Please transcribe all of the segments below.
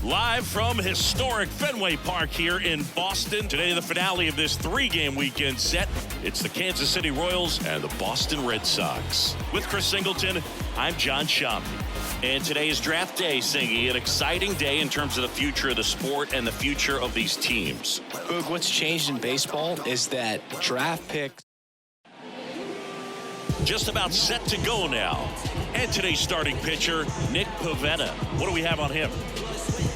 Live from historic Fenway Park here in Boston. Today, the finale of this three-game weekend set. It's the Kansas City Royals and the Boston Red Sox. With Chris Singleton, I'm John Shammy. And today is draft day, Singy. An exciting day in terms of the future of the sport and the future of these teams. Boog, what's changed in baseball is that draft picks just about set to go now. And today's starting pitcher, Nick Pivetta. What do we have on him?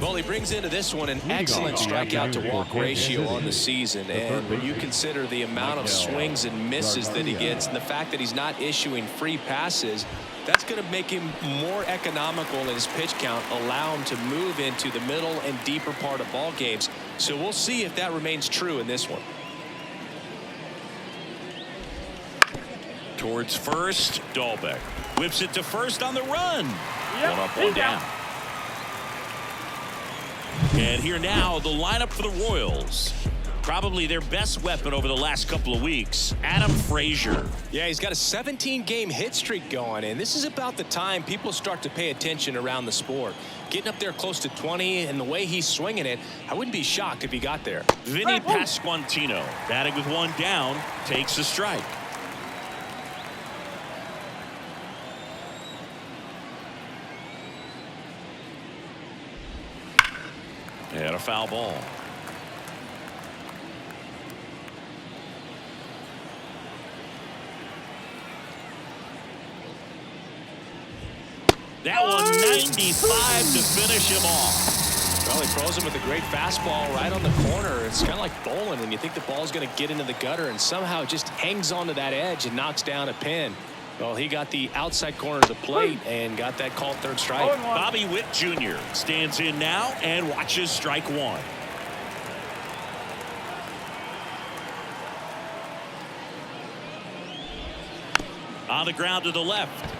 Well, he brings into this one an excellent strikeout to walk ratio on the season. And when you consider the amount of swings and misses that he gets and the fact that he's not issuing free passes, that's going to make him more economical in his pitch count, allow him to move into the middle and deeper part of ball games. So we'll see if that remains true in this one. Towards first, Dahlbeck whips it to first on the run. Yep. One up, one down. And here now, the lineup for the Royals. Probably their best weapon over the last couple of weeks, Adam Frazier. Yeah, he's got a 17-game hit streak going, and this is about the time people start to pay attention around the sport. Getting up there close to 20, and the way he's swinging it, I wouldn't be shocked if he got there. Vinny Pasquantino, batting with one down, takes a strike. And a foul ball. That one 95 to finish him off. Well, he throws him with a great fastball right on the corner. It's kind of like bowling when you think the ball's going to get into the gutter and somehow it just hangs onto that edge and knocks down a pin. Well, he got the outside corner of the plate and got that called third strike. Bobby Witt Jr. stands in now and watches strike one. On the ground to the left.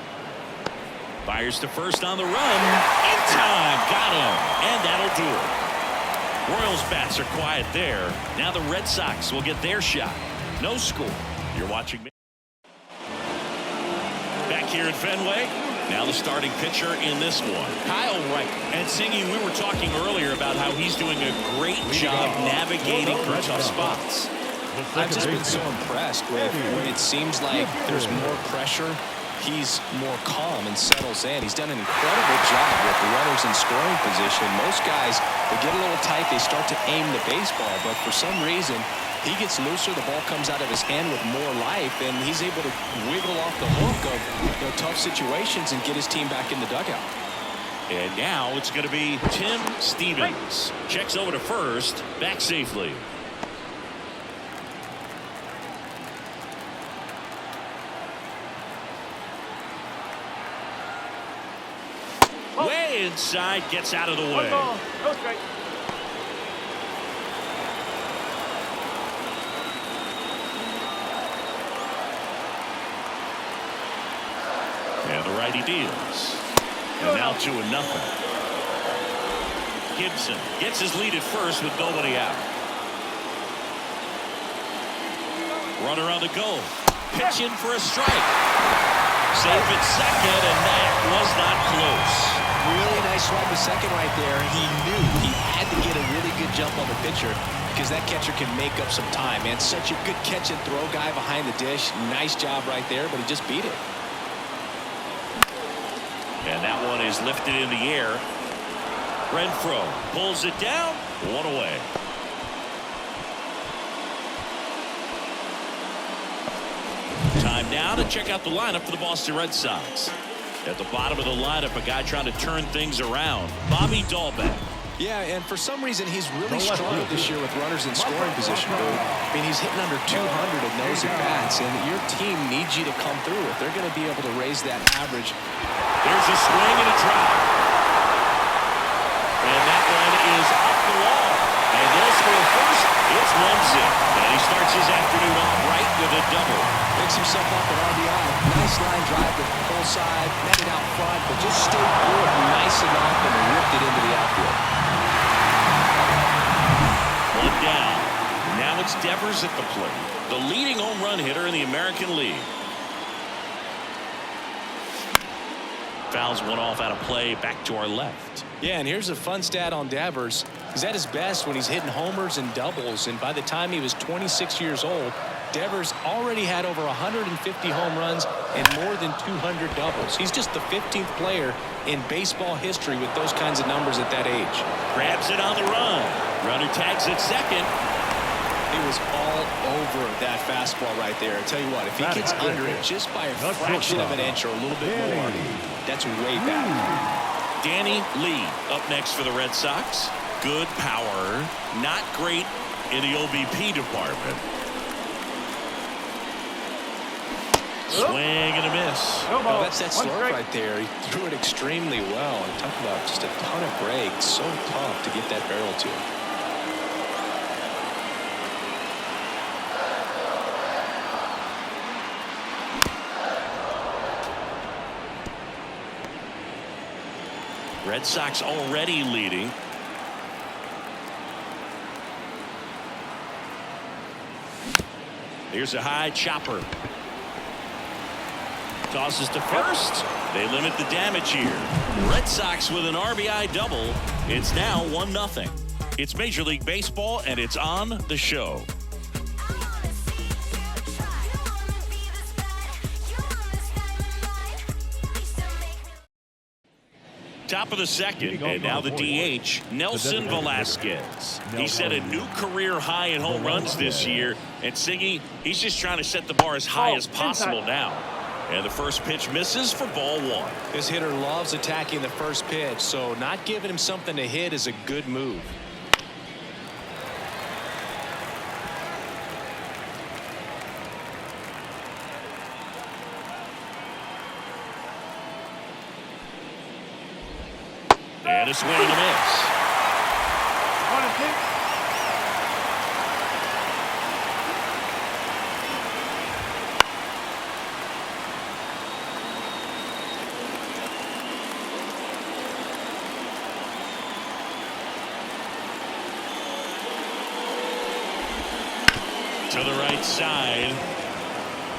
Fires to first on the run. In time. Got him. And that'll do it. Royals bats are quiet there. Now the Red Sox will get their shot. No score. You're watching me. Back here at Fenway. Now the starting pitcher in this one, Kyle Wright. And Singy, we were talking earlier about how he's doing a great job navigating through tough spots. I've just been so impressed with when it seems like there's more pressure. He's more calm and settles in. He's done an incredible job with the runners in scoring position. Most guys, they get a little tight, they start to aim the baseball, but for some reason, he gets looser, the ball comes out of his hand with more life, and he's able to wiggle off the hook of tough situations and get his team back in the dugout. And now it's going to be Tim Stevens. Checks over to first, back safely. Way inside, gets out of the way. And the righty deals. And now 2-0. Gibson gets his lead at first with nobody out. Runner on the go. Pitch in for a strike. Safe at second, and that was not close. Really nice swipe to second right there. He knew he had to get a really good jump on the pitcher because that catcher can make up some time. Man, such a good catch and throw guy behind the dish. Nice job right there, but he just beat it. And that one is lifted in the air. Renfroe pulls it down. One away. Time now to check out the lineup for the Boston Red Sox. At the bottom of the lineup, a guy trying to turn things around, Bobby Dahlbeck. Yeah, and for some reason, he's really struggled this year with runners in scoring position. I mean, he's hitting under 200 at nose at bats, and your team needs you to come through if they're going to be able to raise that average. There's a swing and a drop. And that one is up the wall. And they'll score first. It's 1-0. And he starts his afternoon off right with a double. Picks himself up at RBI. Nice line drive to the pull side, netted out front, but just stayed good nice enough and ripped it into the outfield. One down. Now it's Devers at the plate, the leading home run hitter in the American League. Fouls one off out of play. Back to our left. Yeah, and here's a fun stat on Devers. He's at his best when he's hitting homers and doubles, and by the time he was 26 years old, Devers already had over 150 home runs and more than 200 doubles. He's just the 15th player in baseball history with those kinds of numbers at that age. Grabs it on the run. Runner tags at second. He was all over that fastball right there. I tell you what, if he gets under it just by a fraction of an inch or a little bit more, that's way back. Danny Lee up next for the Red Sox. Good power, not great in the OBP department. Swing and a miss. Oh, that's that slurve right there. He threw it extremely well. And talk about just a ton of breaks. So tough to get that barrel to. Red Sox already leading. Here's a high chopper. Tosses to first. They limit the damage here. Red Sox with an RBI double. It's now 1-0. It's Major League Baseball, and it's on the show. Top of the second, and now the DH, Nelson Velasquez. He set a new career high in home runs this year, and Siggy, he's just trying to set the bar as high as possible now. And the first pitch misses for ball one. This hitter loves attacking the first pitch, so not giving him something to hit is a good move. And a swing and a miss. To the right side,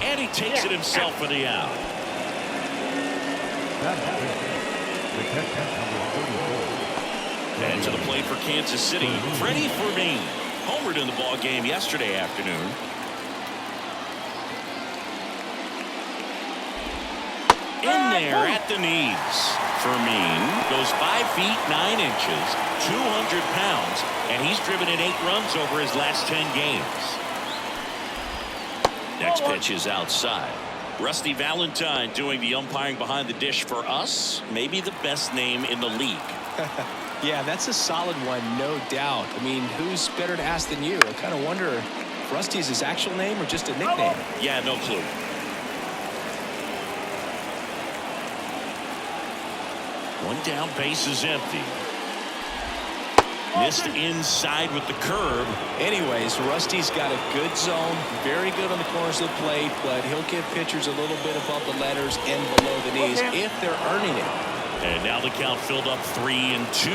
and he takes it himself for the out. And to the plate for Kansas City, Freddie Fermin homered in the ball game yesterday afternoon. In there at the knees. Fermin goes 5 feet 9 inches, 200 pounds, and he's driven in 8 runs over his last 10 games. Next pitch is outside. Rusty Valentine doing the umpiring behind the dish for us. Maybe the best name in the league. Yeah, that's a solid one, no doubt. I mean, who's better to ask than you? I kind of wonder if Rusty is his actual name or just a nickname. Yeah, no clue. One down, base is empty. Missed inside with the curve. Anyways, Rusty's got a good zone, very good on the corners of the plate, but he'll give pitchers a little bit above the letters and below the knees if they're earning it. And now the count filled up 3-2.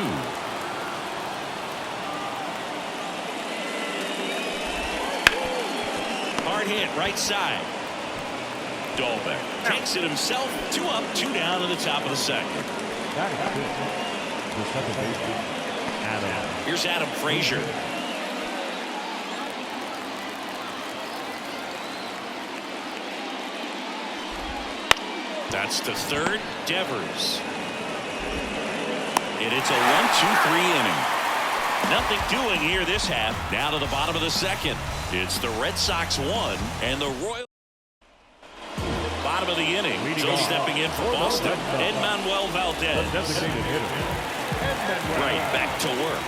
Hard hit right side. Dolbeck takes it himself. 2 up, 2 down in the top of the second. Here's Adam Frazier. That's to third, Devers. And it's a 1-2-3 inning. Nothing doing here this half. Now to the bottom of the second. It's the Red Sox 1 and the Royals. Bottom of the inning. Still stepping in for Boston, Edmanuel Valdez. Right back to work.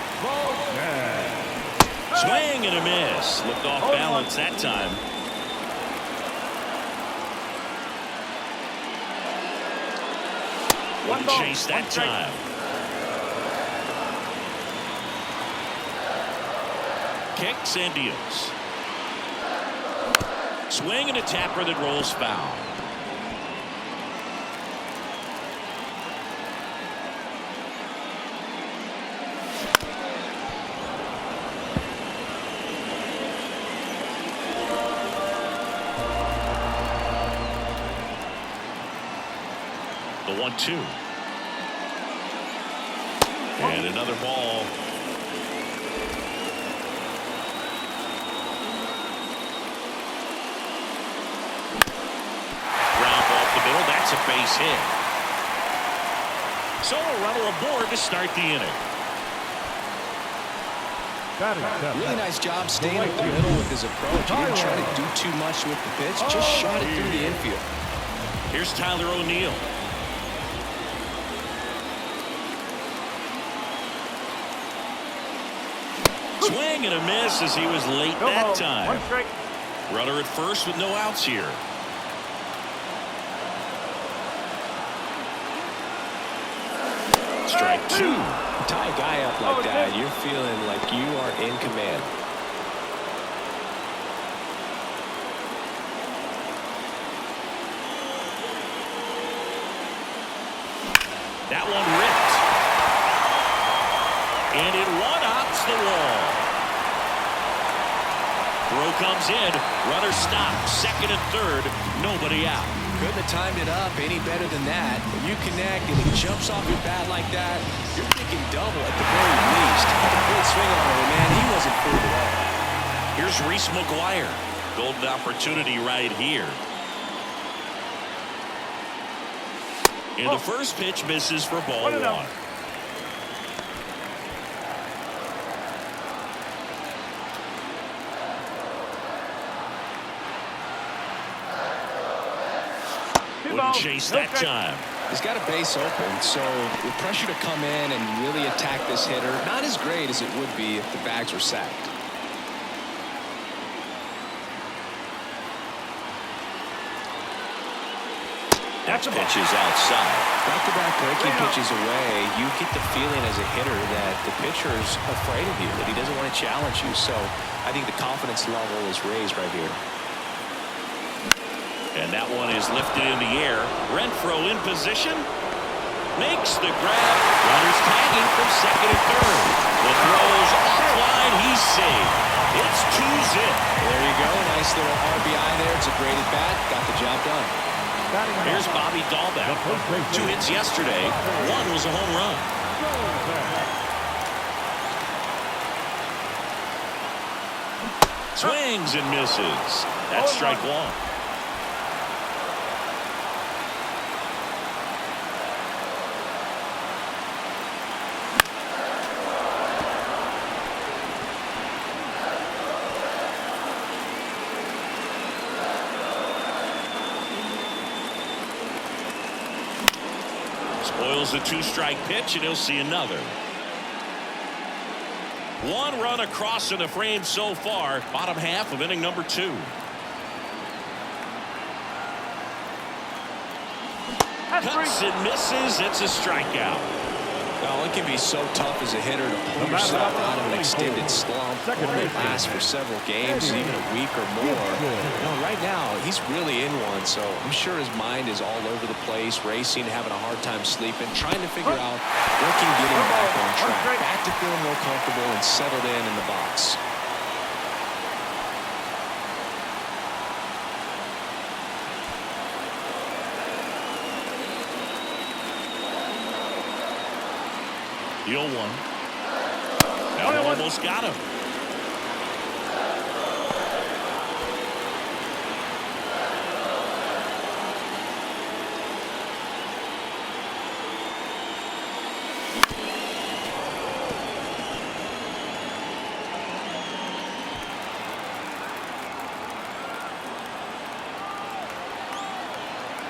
Swing and a miss. Looked off balance that time. Wouldn't chase that time. Kicks and deals. Swing and a tapper that rolls foul. The 1-2. And another ball. Ground ball up the middle. That's a base hit. So a runner aboard to start the inning. Really nice job staying up the middle with his approach. He didn't try to do too much with the pitch. Just shot it through the infield. Here's Tyler O'Neill. Swing and a miss as he was late that time. Runner at first with no outs here. Strike 2. Tie a guy up like that, you're feeling like you are in command. That one ripped. And it one-ups the wall. Throw comes in. Runner stops. Second and third. Nobody out. Couldn't have timed it up any better than that. When you connect and it jumps off your bat like that, you're thinking double at the very least. A good swing on it, man. He wasn't fooled at all. Here's Reese McGuire. Golden opportunity right here. And the first pitch misses for ball 1. Wouldn't chase that time. He's got a base open, so with pressure to come in and really attack this hitter, not as great as it would be if the bags were sacked. That pitch is outside. Back-to-back breaking pitches away, you get the feeling as a hitter that the pitcher's afraid of you, that he doesn't want to challenge you. So I think the confidence level is raised right here. And that one is lifted in the air. Renfroe in position. Makes the grab. Runners tagging from second and third. The throw's offline. He's safe. It's 2-zip. There you go. Nice little RBI there. It's a great at bat. Got the job done. Here's Bobby Dahlbeck. 2 hits yesterday. 1 was a home run. Swings and misses. That's strike 1. Spoils a 2-strike pitch, and he'll see another. 1 run across in the frame so far. Bottom half of inning number 2. Cuts and misses. It's a strikeout. Well, it can be so tough as a hitter to pull yourself out of an extended slump. One that lasts for several games, even a week or more. Right now, he's really in one, so I'm sure his mind is all over the place, racing, having a hard time sleeping, trying to figure out what can get him back on track, back to feeling more comfortable and settled in the box. The 0-1. That almost got him.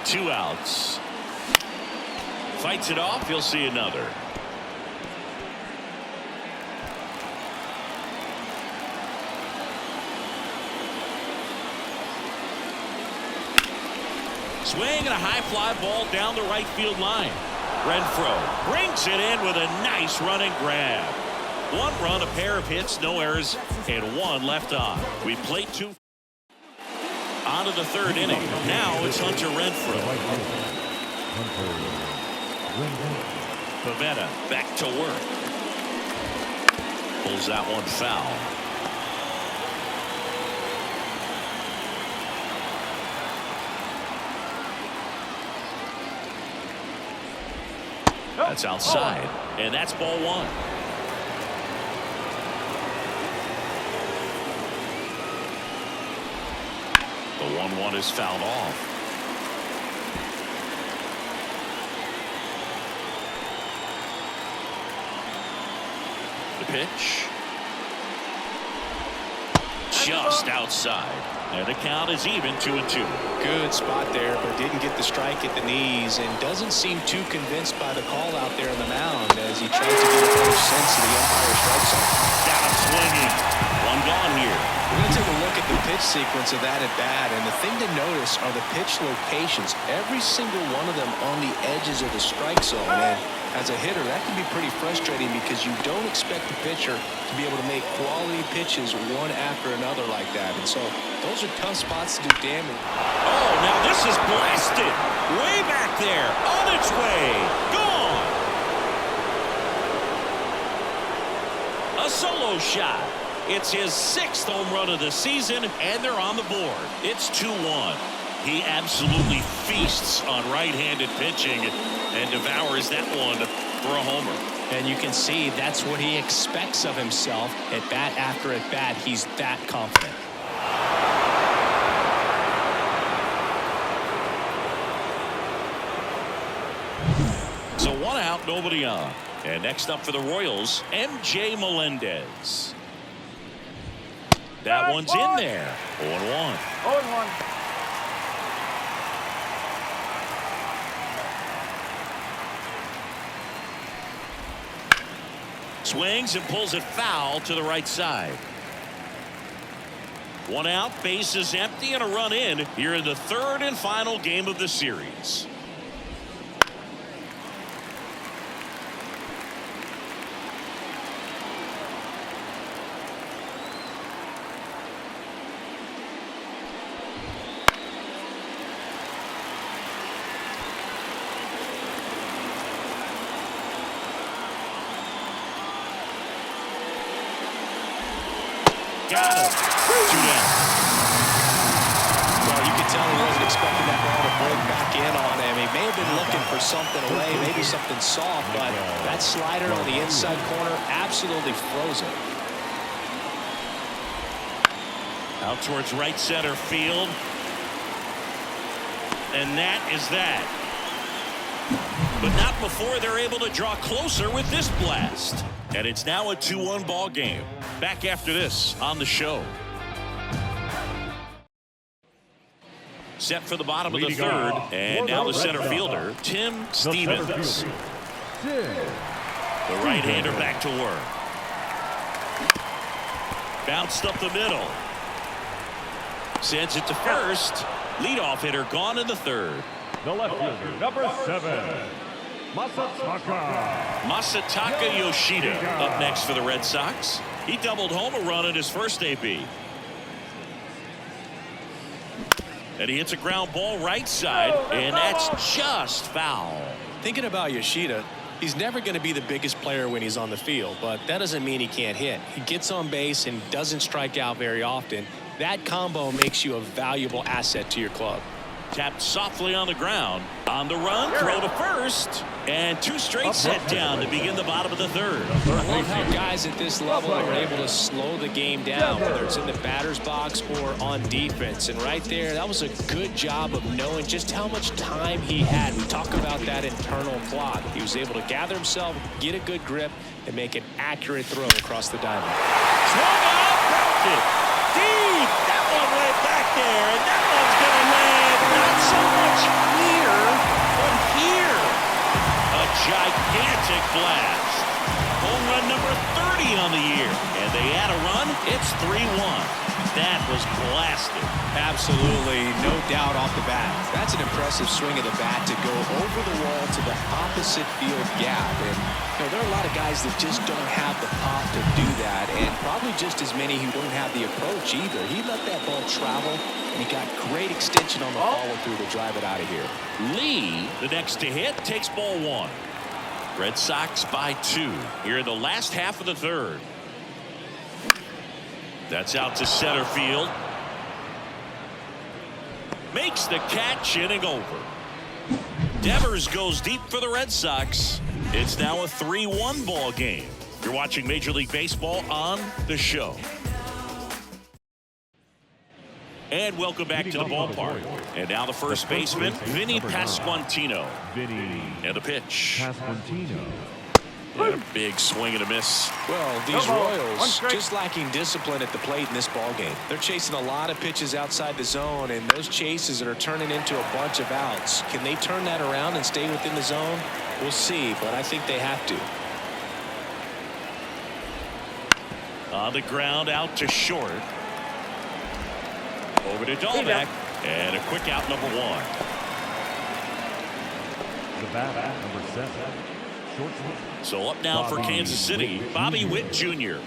Two outs. Fights it off. You'll see another. Swing and a high fly ball down the right field line. Renfroe brings it in with a nice running grab. 1 run, a pair of hits, no errors, and 1 left on. We played 2. On to the 3rd inning. Now it's Hunter Renfroe. Pavetta back to work. Pulls that one foul. That's outside, and that's ball one. The 1-1 is fouled off. The pitch. Just outside. And the count is even 2-2. Good spot there, but didn't get the strike at the knees and doesn't seem too convinced by the call out there on the mound as he tries to get a better sense of the umpire's strike zone. Got him swinging. One gone here. We're going to take a look at the pitch sequence of that at bat, and the thing to notice are the pitch locations. Every single one of them on the edges of the strike zone. And as a hitter, that can be pretty frustrating because you don't expect the pitcher to be able to make quality pitches one after another like that. And so those are tough spots to do damage. Oh, now this is blasted. Way back there. On its way. Gone. A solo shot. It's his 6th home run of the season, and they're on the board. It's 2-1. He absolutely feasts on right-handed pitching and devours that one for a homer. And you can see that's what he expects of himself at bat after at bat. He's that confident. So 1 out, nobody on. And next up for the Royals, MJ Melendez. That one's in there. 0-1. 0-1. Swings and pulls it foul to the right side. 1 out, bases empty, and a run in here in the 3rd and final game of the series. Got him. 2 down. Well, you could tell he wasn't expecting that ball to break back in on him. He may have been looking for something away, maybe something soft, but that slider on the inside corner absolutely froze him. Out towards right center field. And that is that. But not before they're able to draw closer with this blast. And it's now a 2-1 ball game. Back after this on the show. Set for the bottom of the 3rd. And now the center fielder, Tim Stevens. The right-hander back to work. Bounced up the middle. Sends it to first. Leadoff hitter gone in the 3rd. The left fielder, number 7. Masataka Yoshida up next for the Red Sox. He doubled home a run in his first AB. And he hits a ground ball right side, and that's just foul. Thinking about Yoshida, he's never going to be the biggest player when he's on the field, but that doesn't mean he can't hit. He gets on base and doesn't strike out very often. That combo makes you a valuable asset to your club. Tapped softly on the ground. On the run, throw to first. And 2 straight set down to begin the bottom of the 3rd. I love how guys at this level are able to slow the game down, whether it's in the batter's box or on defense. And right there, that was a good job of knowing just how much time he had. We talk about that internal clock. He was able to gather himself, get a good grip, and make an accurate throw across the diamond. Swung out, dropped it. Deep. That one went back there, and that one's going to land. Not so much here, but here. A gigantic blast. Home run number 30 on the year. And they add a run. It's 3-1. That was blasted. Absolutely, no doubt off the bat. That's an impressive swing of the bat to go over the wall to the opposite field gap. And there are a lot of guys that just don't have the pop to do that, and probably just as many who don't have the approach either. He let that ball travel, and he got great extension on the follow-through to drive it out of here. Lee, the next to hit, takes ball 1. Red Sox by 2 here in the last half of the 3rd. That's out to center field. Makes the catch, inning over. Devers goes deep for the Red Sox. It's now a 3-1 ball game. You're watching Major League Baseball on the show. And welcome back to the ballpark. And now the first baseman, Vinny Pasquantino. And the pitch. And a big swing and a miss. Well, these Royals just lacking discipline at the plate in this ball game. They're chasing a lot of pitches outside the zone, and those chases are turning into a bunch of outs. Can they turn that around and stay within the zone? We'll see, but I think they have to. On the ground, out to short. Over to Dahlbeck, and a quick out, number 1. The bat, number 7. So up now for Kansas City, Bobby Witt Jr.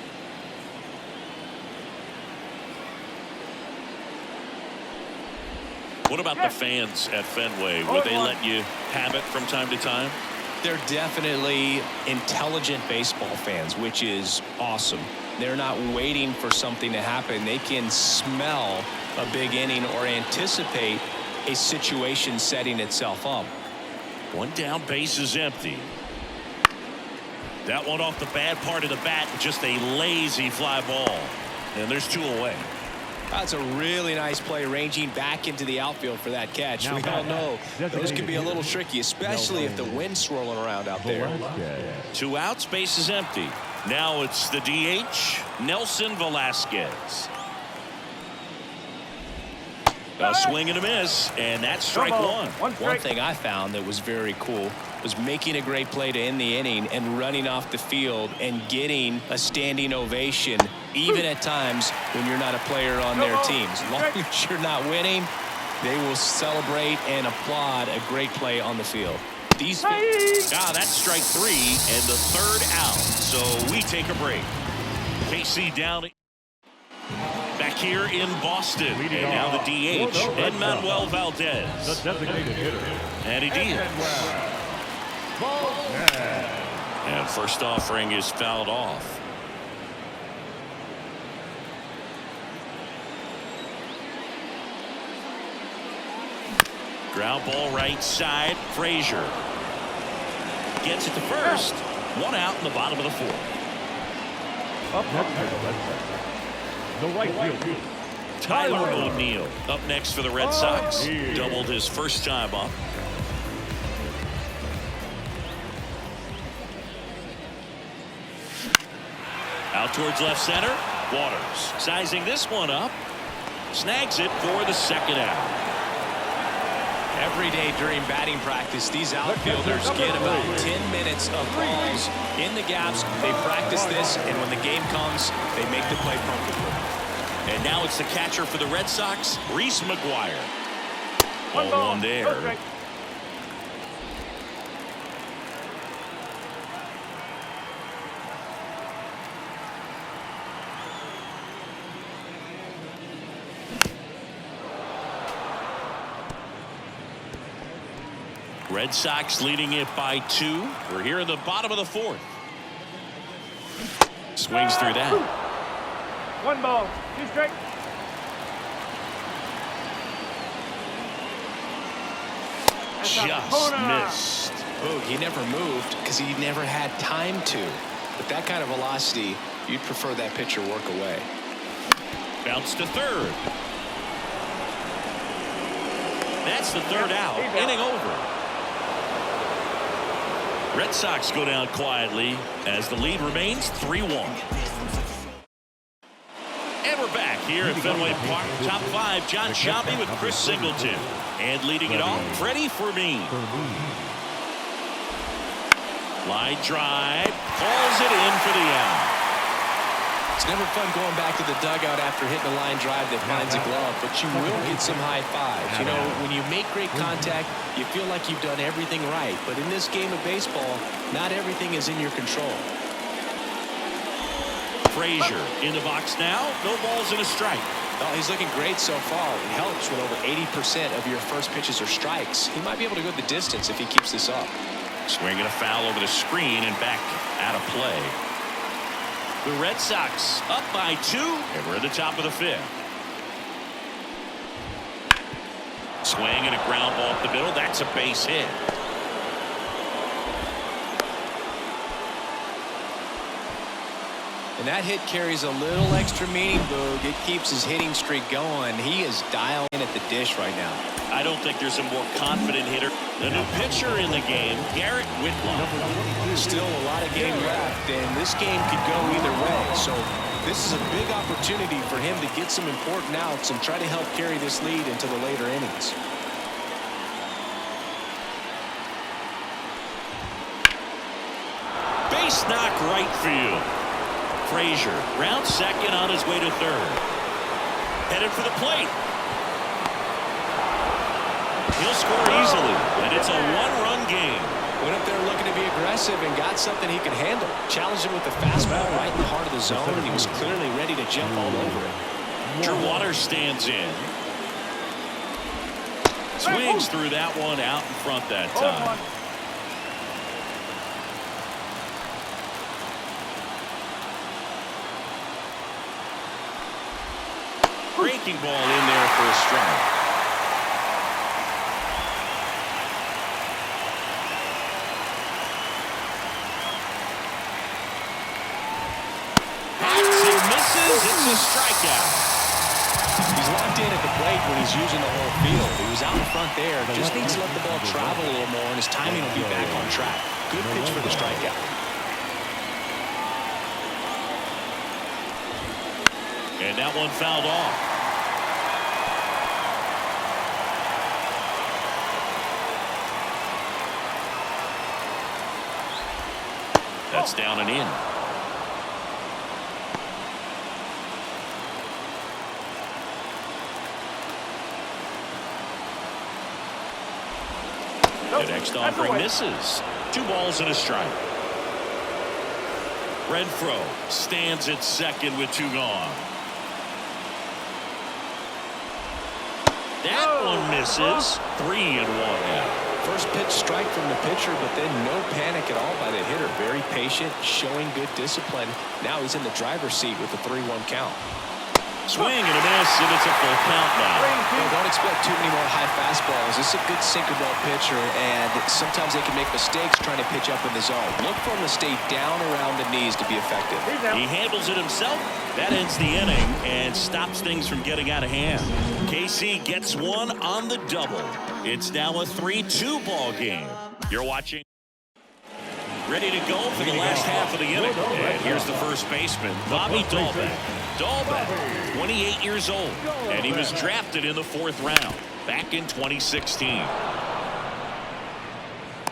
What about the fans at Fenway? Would they let you have it from time to time? They're definitely intelligent baseball fans, which is awesome. They're not waiting for something to happen. They can smell a big inning or anticipate a situation setting itself up. One down, base is empty. That one off the bad part of the bat, just a lazy fly ball. And there's 2 away. That's a really nice play, ranging back into the outfield for that catch. We all know those can be a little tricky, especially if the wind's swirling around out there. 2 outs, base is empty. Now it's the DH, Nelson Velasquez. A swing and a miss, and that's strike 1. One thing I found that was very cool was making a great play to end the inning and running off the field and getting a standing ovation, even at times when you're not a player on their teams. As long as you're not winning, they will celebrate and applaud a great play on the field. That's strike 3 and the 3rd out. So we take a break. KC down. Back here in Boston, and now the DH, Edmanuel Valdez. The designated hitter. And he did. And first offering is fouled off. Ground ball right side, Frazier. Gets it to first. 1 out in the bottom of the 4th. Up next for the Red Sox, the right field, Tyler O'Neill up next for the Red Sox. Doubled his first time up. Out towards left center. Waters sizing this one up. Snags it for the 2nd out. Every day during batting practice, these outfielders get about 10 minutes of balls in the gaps. They practice this, and when the game comes, they make the play perfectly. And now it's the catcher for the Red Sox, Reese McGuire. Ball 1 there. Red Sox leading it by 2. We're here in the bottom of the 4th. Swings through that. 1 ball, 2 strikes. Just missed. Oh, he never moved because he never had time to. With that kind of velocity, you'd prefer that pitcher work away. Bounce to 3rd. That's the 3rd out. Inning over. Red Sox go down quietly as the lead remains 3-1. And we're back here at Fenway Park. Top 5, John Shelby with Chris Singleton. And leading it off, Freddie Fermin. Line drive. Calls it in for the out. It's never fun going back to the dugout after hitting a line drive that finds a glove, but you will get some high fives. You know, when you make great contact, you feel like you've done everything right. But in this game of baseball, not everything is in your control. Frazier in the box now. No balls and a strike. Well, he's looking great so far. It helps when over 80% of your first pitches are strikes. He might be able to go the distance if he keeps this up. Swinging a foul over the screen and back out of play. The Red Sox up by 2, and we're at the top of the 5th. Swing and a ground ball up the middle. That's a base hit. And that hit carries a little extra meaning, Boog. It keeps his hitting streak going. He is dialed in at the dish right now. I don't think there's a more confident hitter. The new pitcher in the game, Garrett Whitlock. Still a lot of game left, and this game could go either way. So this is a big opportunity for him to get some important outs and try to help carry this lead into the later innings. Base knock right field. Frazier round second on his way to third. Headed for the plate. He'll score easily, and it's a one-run game. Went up there looking to be aggressive and got something he could handle. Challenged him with the fastball right in the heart of the zone, and he was clearly ready to jump all over it. Drew Waters stands in. Swings through that one out in front that time. Breaking ball in there for a strike. Hacks and misses. It's a strikeout. He's locked in at the plate when he's using the whole field. He was out in front there. Just needs to let the ball travel a little more, and his timing will be back on track. Good pitch for the strikeout. And that one fouled off. That's down and in. The next offering misses. 2 balls and a strike. Renfroe stands at second with 2 gone. That one misses. 3-1 out. First pitch strike from the pitcher, but then no panic at all by the hitter. Very patient, showing good discipline. Now he's in the driver's seat with the 3-1 count. Swing and a miss, and it's a full count now. Well, don't expect too many more high fastballs. This is a good sinker ball pitcher, and sometimes they can make mistakes trying to pitch up in the zone. Look for him to stay down around the knees to be effective. He handles it himself. That ends the inning and stops things from getting out of hand. KC gets one on the double. It's now a 3-2 ball game. You're watching. Ready to go for the last half of the inning. And here's the first baseman, Bobby Dahlbeck. Dahlbeck, 28 years old, and he was drafted in the 4th round back in 2016.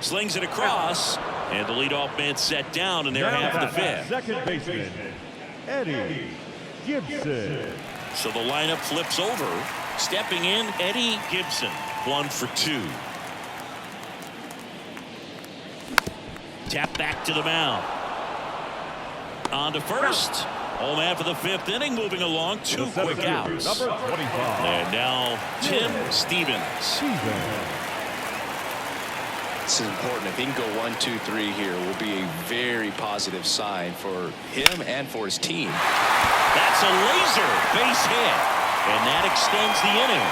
Slings it across, and the leadoff man set down in their half of the 5th. Second baseman, Eddie Gibson. So the lineup flips over. Stepping in, Eddie Gibson, 1 for 2. Tap back to the mound. On to first. Home half of the 5th inning, moving along. 2 quick outs. Number 25. And now Tim Stevens. This is important. If he can go 1, 2, 3 here, will be a very positive sign for him and for his team. That's a laser base hit, and that extends the inning.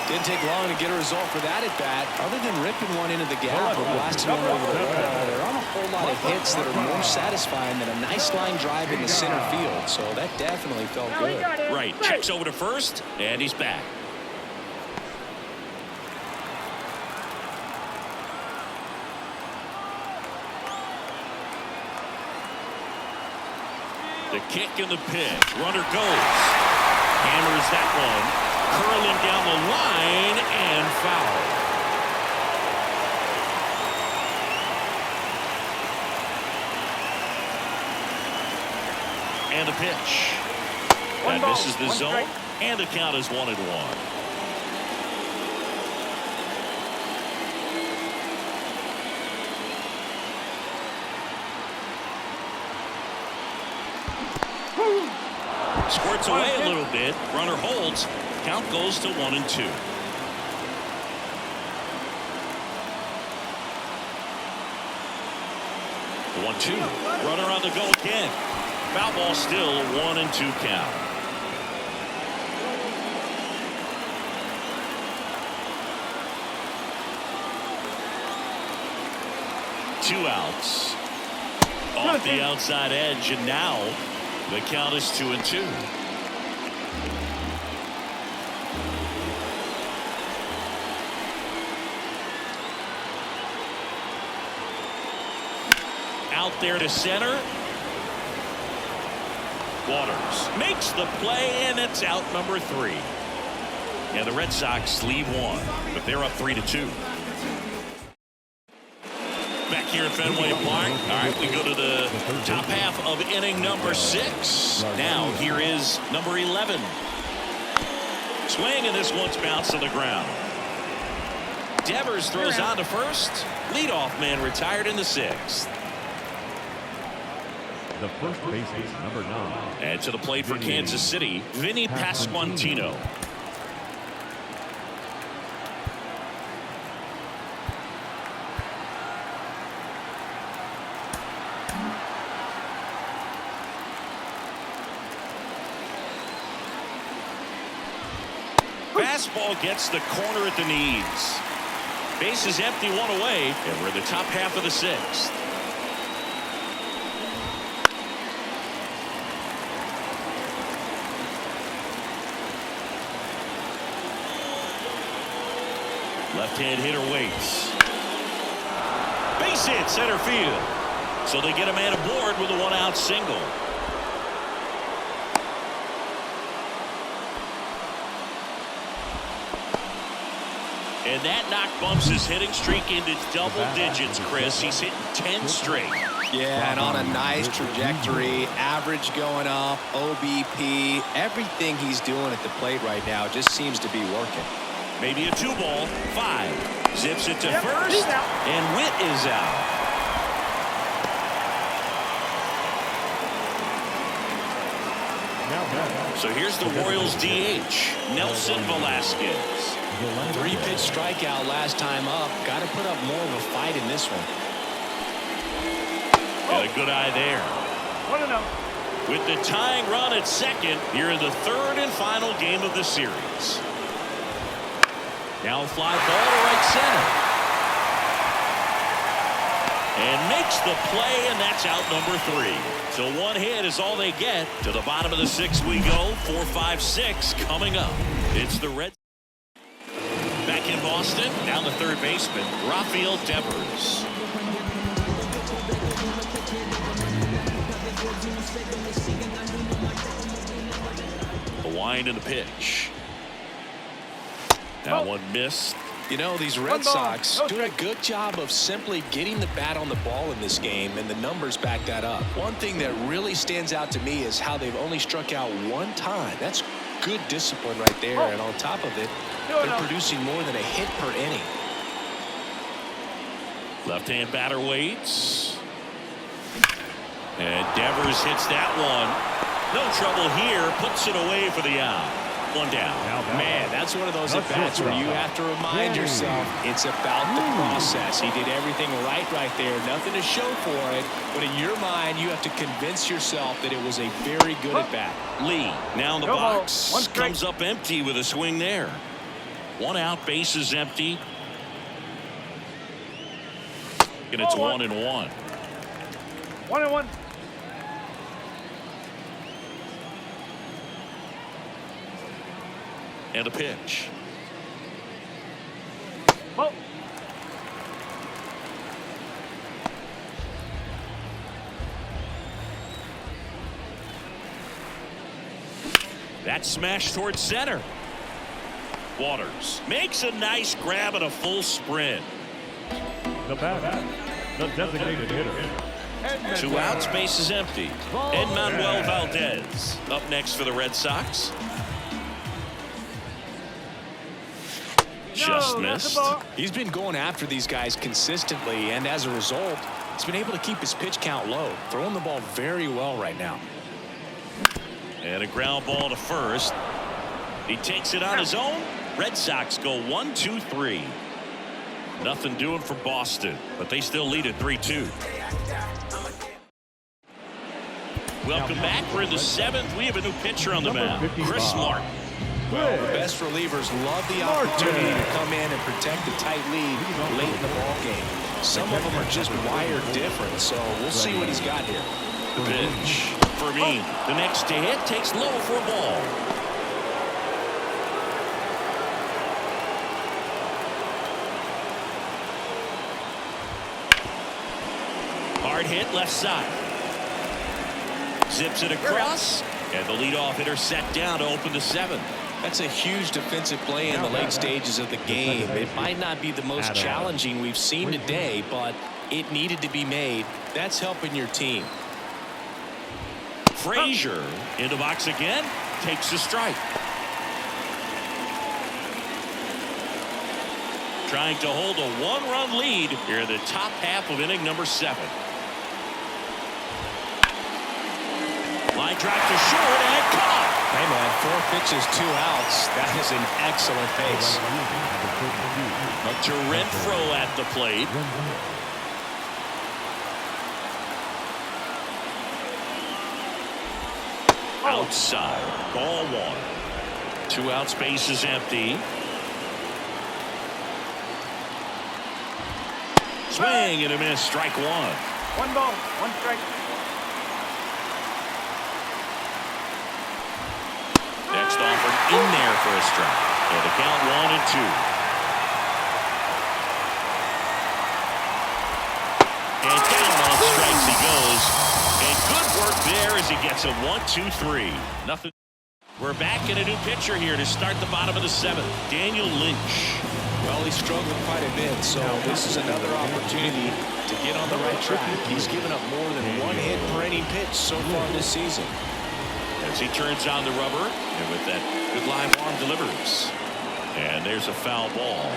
Didn't take long to get a result for that at bat. Other than ripping one into the gap or blasting one over the wall, there aren't a whole lot of hits that are more satisfying than a nice line drive in the center field. So that definitely felt good. Right, checks over to first, and he's back. The kick and the pitch. Runner goes. Hammers that one. Curling down the line and foul. And the pitch. That misses the zone, and the count is 1-1. Squirts away a little bit. Runner holds. Count goes to 1-2. The 1-2. Runner on the go again. Foul ball still, 1-2 count. Two outs. Off the outside edge, and now the count is 2-2. Out there to center. Waters makes the play, and it's out number 3. And the Red Sox lead one, but they're up 3-2. Back here at Fenway Park. All right, we go to the top half of inning number 6. Now here is number 11. Swing, and this one's bounced to the ground. Devers throws on to first. Leadoff man retired in the 6th. The first baseman, number 9. And to the plate for Kansas City, Vinny Pasquantino. Fastball gets the corner at the knees. Base is empty, 1 away, and we're in the top half of the 6th. Left-hand hitter waits. Base hit center field. So they get a man aboard with a 1-out single. And that knock bumps his hitting streak into double digits, Chris. He's hitting 10 straight. Yeah, and on a nice trajectory, average going up, OBP, everything he's doing at the plate right now just seems to be working. Maybe a 2-ball, 5. Zips it to first, and Witt is out. So here's the Royals DH, Nelson Velasquez. 3-pitch strikeout last time up. Got to put up more of a fight in this one. Got a good eye there. 1-0. With the tying run at second, here in the 3rd and final game of the series. Now a fly ball to right center. And makes the play, and that's out number 3. So 1 hit is all they get. To the bottom of the 6th we go. 4, 5, 6 coming up. It's the Red. Back in Boston, down the third baseman, Rafael Devers. The wind and the pitch. That one missed. You know, these Red Sox do a good job of simply getting the bat on the ball in this game, and the numbers back that up. One thing that really stands out to me is how they've only struck out 1 time. That's good discipline right there, and on top of it, they're producing more than a hit per inning. Left-hand batter waits. And Devers hits that one. No trouble here. Puts it away for the out. 1 down. Man, that's one of those at-bats where you have to remind yourself it's about the process. He did everything right there. Nothing to show for it. But in your mind, you have to convince yourself that it was a very good at-bat. Lee now in the box. Comes up empty with a swing there. 1 out, base is empty. And it's 1-1. 1-1. And a pitch. Oh. That smash towards center. Waters makes a nice grab and a full sprint. The batter, the designated hitter. 2 outs, base is empty. Edmanuel Valdez up next for the Red Sox. Just missed. He's been going after these guys consistently, and as a result, he's been able to keep his pitch count low, throwing the ball very well right now. And a ground ball to first. He takes it on his own. Red Sox go 1-2-3. Nothing doing for Boston, but they still lead at 3-2. Welcome back. We're in the 7th. We have a new pitcher on the mound, Chris Martin. Well, the best relievers love the opportunity to come in and protect a tight lead late in the ball game. Some of them are just wired different, so we'll see what he's got here. The pitch for me. The next to hit takes low for a ball. Hard hit left side. Zips it across, and the leadoff hitter set down to open the 7th. That's a huge defensive play in the late stages of the game. It might not be the most challenging we've seen today, but it needed to be made. That's helping your team. Frazier into box again, takes a strike. Trying to hold a 1-run lead here in the top half of inning number 7. Line drive to short and caught. Hey man, 4 pitches, 2 outs. That is an excellent pace. To Renfroe at the plate. Outside, ball 1. 2 outs, base is empty. Swing and a miss, strike 1. 1 ball, 1 strike. Next offered in there for a strike. And the count 1-2. And down on strikes he goes. And good work there as he gets a 1-2-3. Nothing. We're back in a new pitcher here to start the bottom of the 7th. Daniel Lynch. Well, he struggled quite a bit, so this is another opportunity to get on the right track. He's given up more than 1 hit per inning pitch so far this season. As he turns on the rubber, and with that good live arm delivers. And there's a foul ball.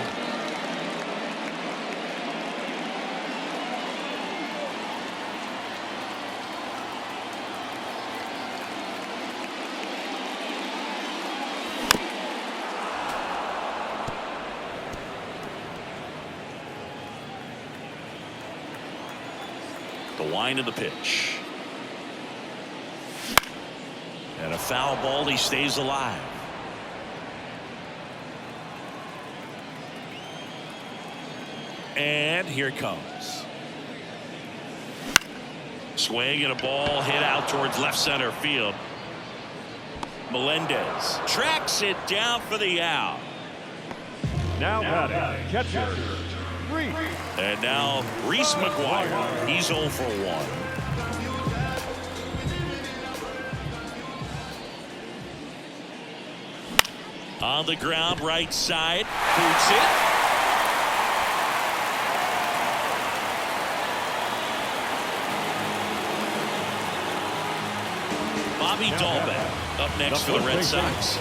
The wind of the pitch. And a foul ball, he stays alive. And here it comes. Swing and a ball hit out towards left center field. Melendez tracks it down for the out. Now batting, catcher, Reese. And now Reese McGuire. He's 0 for 1. On the ground, right side. Boots it. Bobby Dahlbeck up next for the Red Sox.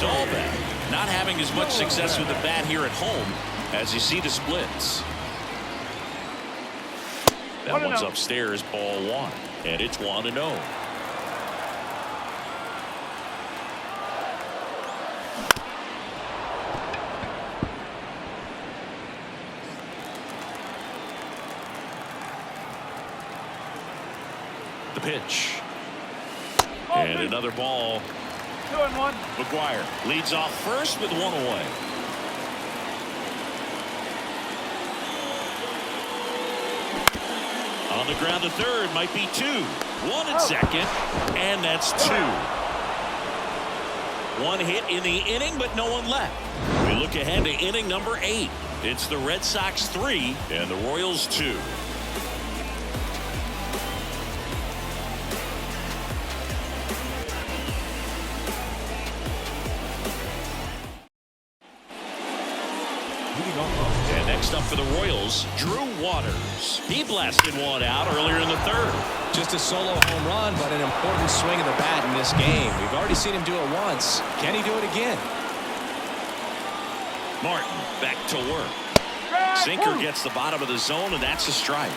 Dahlbeck not having as much success with the bat here at home as you see the splits. That one's upstairs, ball 1. And it's 1-0. The pitch. And another ball. 2-1. McGuire leads off first with 1 away. On the ground to third, might be 2. 1 at second, and that's 2. 1 hit in the inning, but no one left. We look ahead to inning number 8. It's the Red Sox 3 and the Royals 2. And next up for the Royals, Drew Waters. He blasted one out earlier in the 3rd. Just a solo home run, but an important swing of the bat in this game. We've already seen him do it once. Can he do it again? Martin back to work. Sinker gets the bottom of the zone, and that's a strike.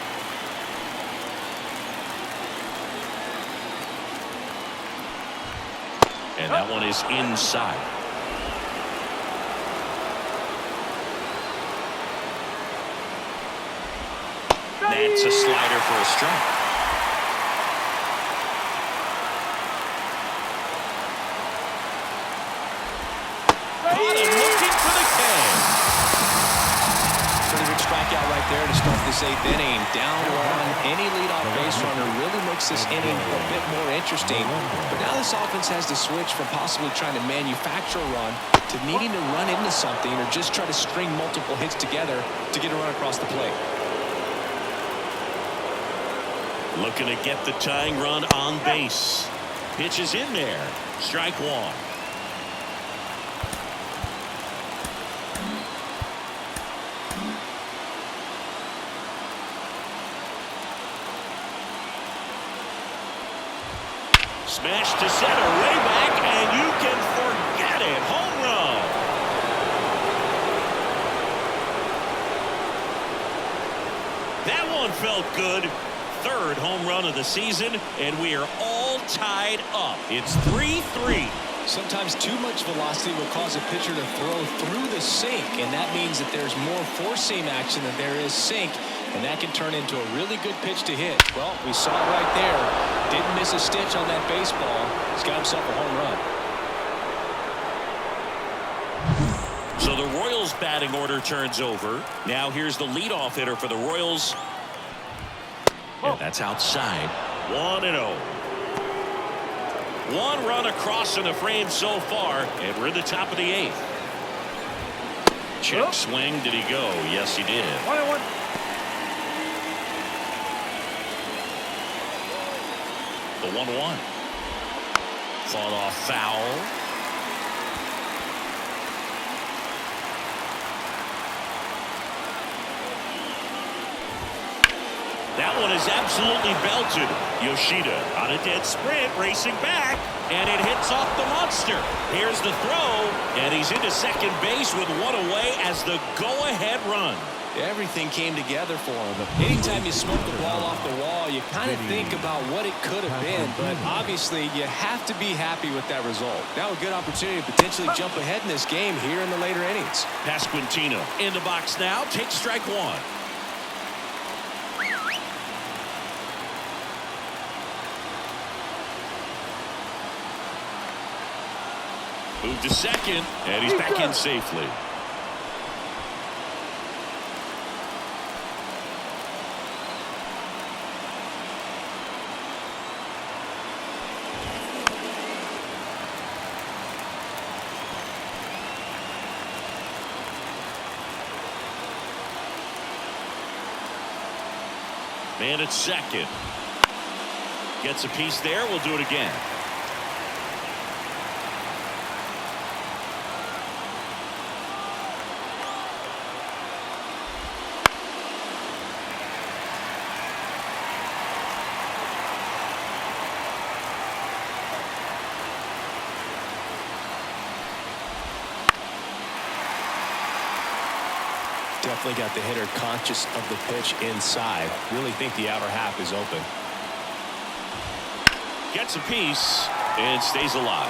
And that one is inside. That's a slider for a strike. this 8th inning. Down one, any leadoff base runner really makes this inning a bit more interesting. But now this offense has to switch from possibly trying to manufacture a run to needing to run into something or just try to string multiple hits together to get a run across the plate. Looking to get the tying run on base. Pitch is in there. Strike one. Smash to center, way back, and you can forget it. Home run. That one felt good. Third home run of the season, and we are all tied up. It's 3-3. Sometimes too much velocity will cause a pitcher to throw through the sink, and that means that there's more four-seam action than there is sink, and that can turn into a really good pitch to hit. Well, we saw it right there. Didn't miss a stitch on that baseball. He's got himself a home run. So the Royals batting order turns over. Now here's the leadoff hitter for the Royals. And that's outside. 1-0. One run across in the frame so far, and we're at the top of the 8th. Check swing. Did he go? Yes, he did. 1-1. The 1-1. Fought off foul. That one is absolutely belted. Yoshida on a dead sprint, racing back, and it hits off the monster. Here's the throw, and he's into second base with one away as the go-ahead run. Everything came together for him. Anytime you smoke the ball off the wall, you kind of think about what it could have been, but obviously you have to be happy with that result. Now a good opportunity to potentially jump ahead in this game here in the later innings. Pasquantino in the box now, takes strike one. Move to second, and he's back in safely. Man at second. Gets a piece there. We'll do it again. Definitely got the hitter conscious of the pitch inside. Really think the outer half is open. Gets a piece and stays alive.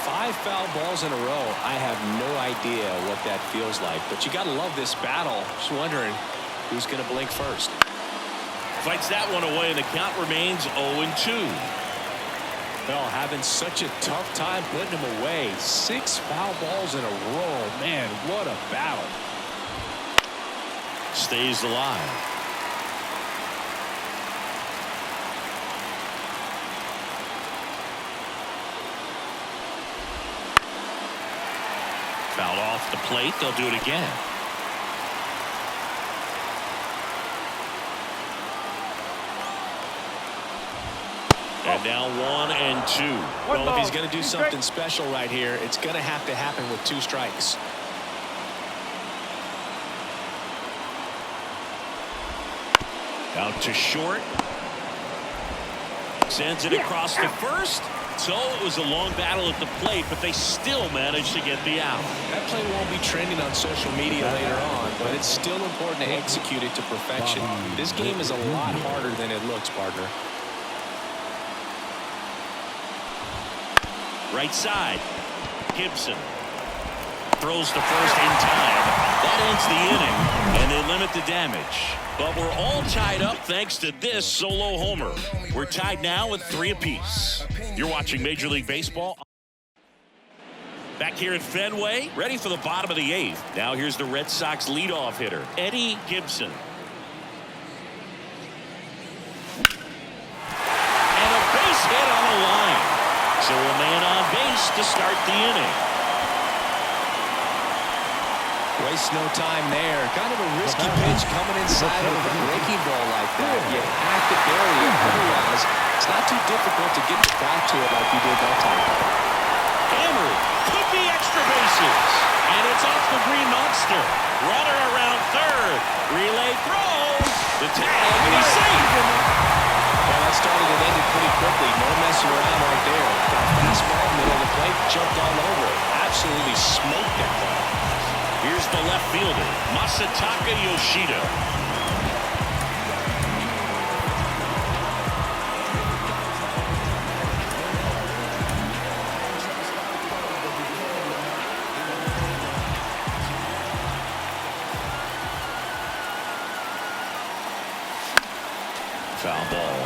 5 foul balls in a row. I have no idea what that feels like, but you got to love this battle. Just wondering who's going to blink first. Fights that one away, and the count remains 0-2. Well, having such a tough time putting him away. 6 foul balls in a row. Man, what a battle. Stays alive. Fouled off the plate. They'll do it again. And now 1-2. Well, if he's going to do something special right here, it's going to have to happen with 2 strikes. Out to short. Sends it across the first. So it was a long battle at the plate, but they still managed to get the out. That play won't be trending on social media later on, but it's still important to execute it to perfection. This game is a lot harder than it looks, partner. Right side. Gibson throws to first in time. That ends the inning, and they limit the damage. But we're all tied up thanks to this solo homer. We're tied now with 3 apiece. You're watching Major League Baseball. Back here at Fenway, ready for the bottom of the 8th. Now here's the Red Sox leadoff hitter, Eddie Gibson. So a man on base to start the inning. Waste no time there. Kind of a risky pitch coming inside with a breaking ball like that. You have to bury it. Otherwise, it's not too difficult to get back to it like you did that time. Hammered. Could be extra bases. And it's off the Green Monster. Runner around third. Relay throw. The tag. And he's safe. Well, that started and ended pretty quickly. No messing around right there. Got fastball, middle of the plate, jumped all over it. Absolutely smoked that ball. Here's the left fielder, Masataka Yoshida. Foul ball.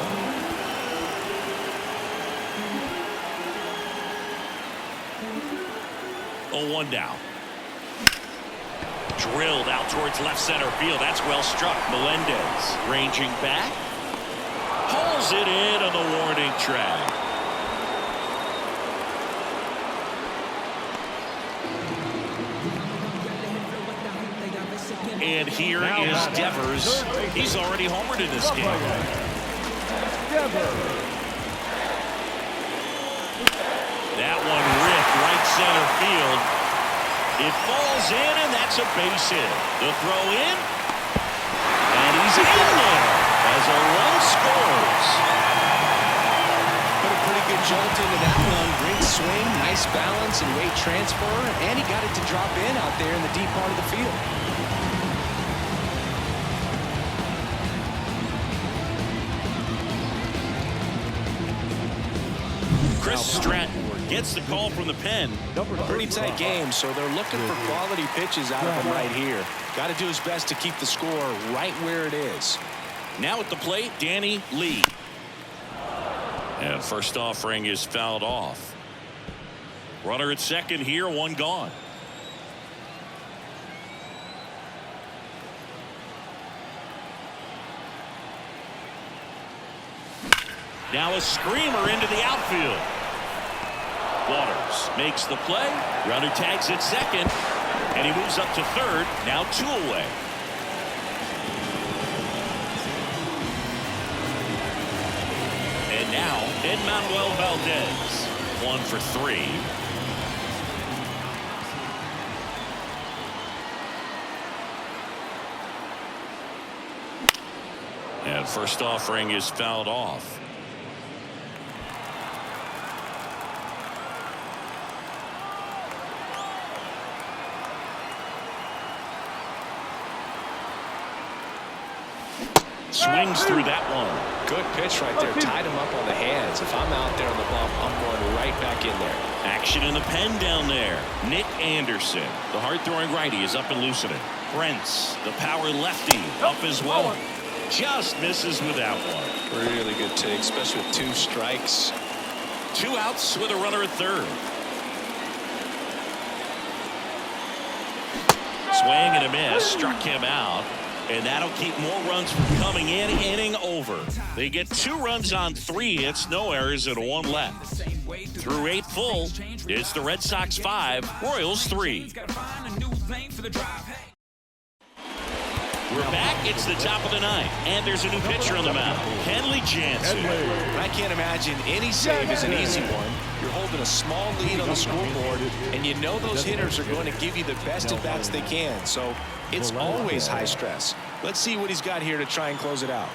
Oh, 1 down. Drilled out towards left center field. That's well struck. Melendez ranging back. Pulls it in on the warning track. And here is Devers. He's already homered in this game. That one ripped right center field. It falls in, and that's a base hit. The throw in, and he's in there as a run scores. Put a pretty good jolt into that one. Great swing, nice balance and weight transfer, and he got it to drop in out there in the deep part of the field. Chris Stratton gets the call from the pen. Pretty tight game, so they're looking for quality pitches out of him right here. Got to do his best to keep the score right where it is. Now at the plate, Danny Lee. And first offering is fouled off. Runner at second here, 1 gone. Now a screamer into the outfield. Waters makes the play. Runner tags at second. And he moves up to third. Now 2 away. And now Edmanuel Valdez. 1 for 3. And first offering is fouled off. Swings through that one. Good pitch right there. Tied him up on the hands. If I'm out there on the bump, I'm going right back in there. Action in the pen down there. Nick Anderson, the hard-throwing righty, is up and loosening. Prince, the power lefty, up as well. Just misses with that one. Really good take, especially with 2 strikes. 2 outs with a runner at third. Swing and a miss. Struck him out. And that'll keep more runs from coming in. Inning over. They get 2 runs on 3 hits, no errors, and 1 left. Through 8 full, it's the Red Sox 5, Royals 3. We're back. It's the top of the 9th, and there's a new pitcher on the mound, Kenley Jansen. I can't imagine any save is an easy one. You're holding a small lead on the scoreboard, and you know those hitters are going to give you the best at-bats they can, so it's always high stress. Let's see what he's got here to try and close it out.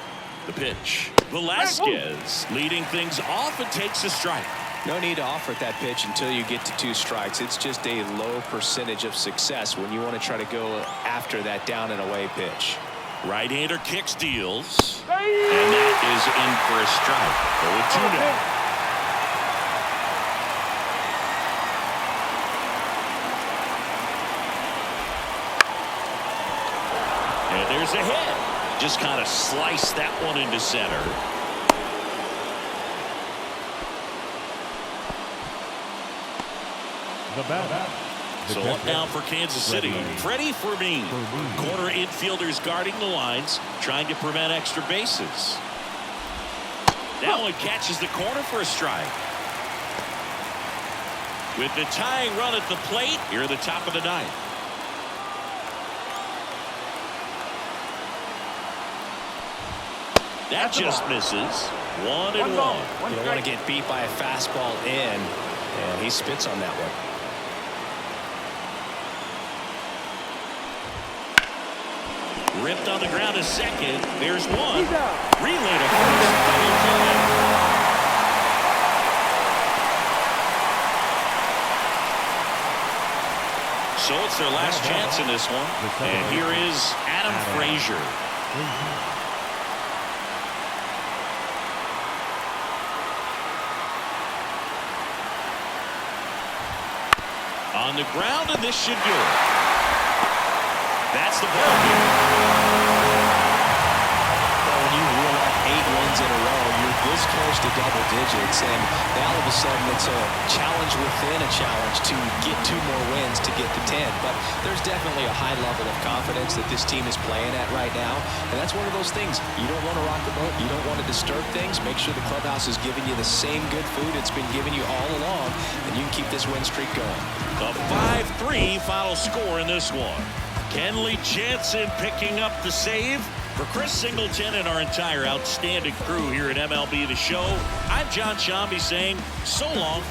The pitch. Velasquez leading things off and takes a strike. No need to offer that pitch until you get to 2 strikes. It's just a low percentage of success when you want to try to go after that down and away pitch. Right-hander kicks, deals, and that is in for a strike. 0-2 now. And there's a hit. Just kind of sliced that one into center. So up now for Kansas City, Freddie Fermin. Corner infielders guarding the lines, trying to prevent extra bases. That one catches the corner for a strike. With the tying run at the plate here at the top of the ninth. That just misses. 1-1. You don't want to get beat by a fastball in, and he spits on that one. Ripped on the ground to second. There's one. Relay to first. Double play. So it's their last chance in this one. And here is Adam Frazier. On the ground, and this should do it. That's the ball game. Well, when you reel up 8 wins in a row, you're this close to double digits, and now all of a sudden it's a challenge within a challenge to get 2 more wins to get to 10. But there's definitely a high level of confidence that this team is playing at right now, and that's one of those things. You don't want to rock the boat. You don't want to disturb things. Make sure the clubhouse is giving you the same good food it's been giving you all along, and you can keep this win streak going. The 5-3 final score in this one. Kenley Jansen picking up the save. For Chris Singleton and our entire outstanding crew here at MLB The Show, I'm John Shambi saying so long.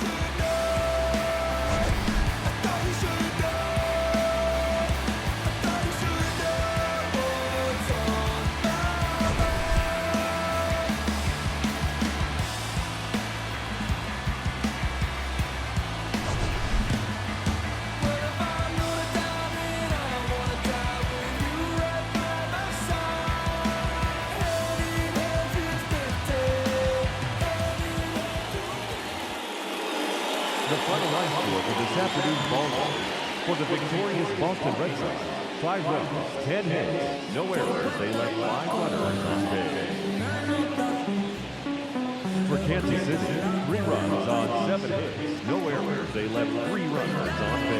The final line score for this afternoon's ball game. For the victorious Boston Red Sox, 5 runs, 10 hits, no errors. They left 5 runners on base. For Kansas City, 3 runs on 7 hits, no errors. They left 3 runners on base.